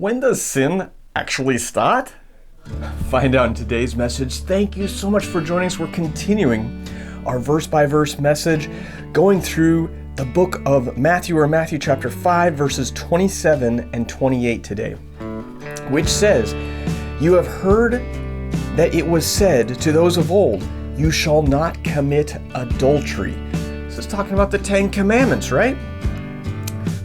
When does sin actually start? Find out in today's message. Thank you so much for joining us. We're continuing our verse-by-verse message, going through the book of Matthew, or Matthew chapter 5, verses 27 and 28 today, which says, "You have heard that it was said to those of old, 'You shall not commit adultery.'" This is talking about the Ten Commandments, right?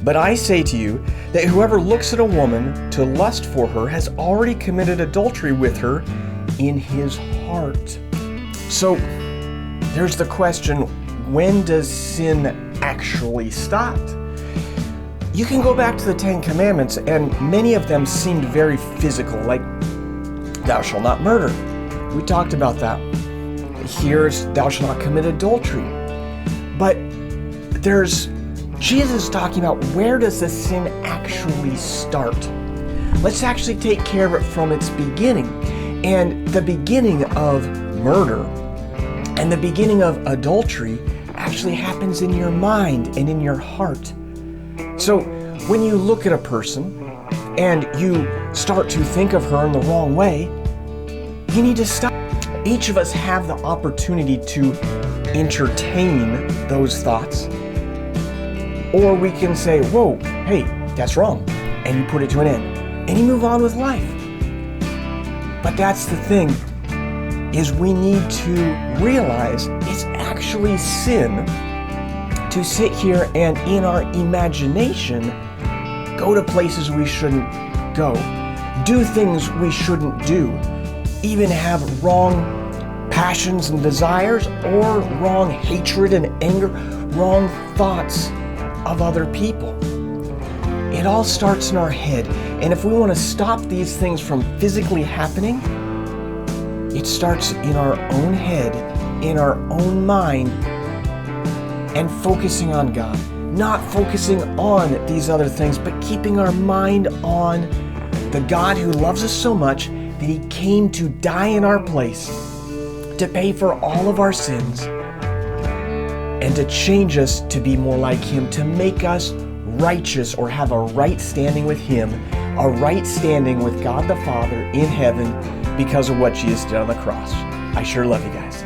"But I say to you that whoever looks at a woman to lust for her has already committed adultery with her in his heart." So there's the question, when does sin actually start? You can go back to the Ten Commandments, and many of them seemed very physical, like thou shalt not murder. We talked about that. Here's thou shalt not commit adultery. But there's Jesus talking about, where does the sin actually start? Let's actually take care of it from its beginning. And the beginning of murder and the beginning of adultery actually happens in your mind and in your heart. So when you look at a person and you start to think of her in the wrong way, you need to stop. Each of us have the opportunity to entertain those thoughts. Or we can say, whoa, hey, that's wrong. And you put it to an end. And you move on with life. But that's the thing, is we need to realize it's actually sin to sit here and in our imagination go to places we shouldn't go, do things we shouldn't do, even have wrong passions and desires, or wrong hatred and anger, wrong thoughts of other people. It all starts in our head, and if we want to stop these things from physically happening, it starts in our own head, in our own mind, and focusing on God. Not focusing on these other things, but keeping our mind on the God who loves us so much that He came to die in our place, to pay for all of our sins, and to change us to be more like Him, to make us righteous, or have a right standing with Him, a right standing with God the Father in heaven because of what Jesus did on the cross. I sure love you guys.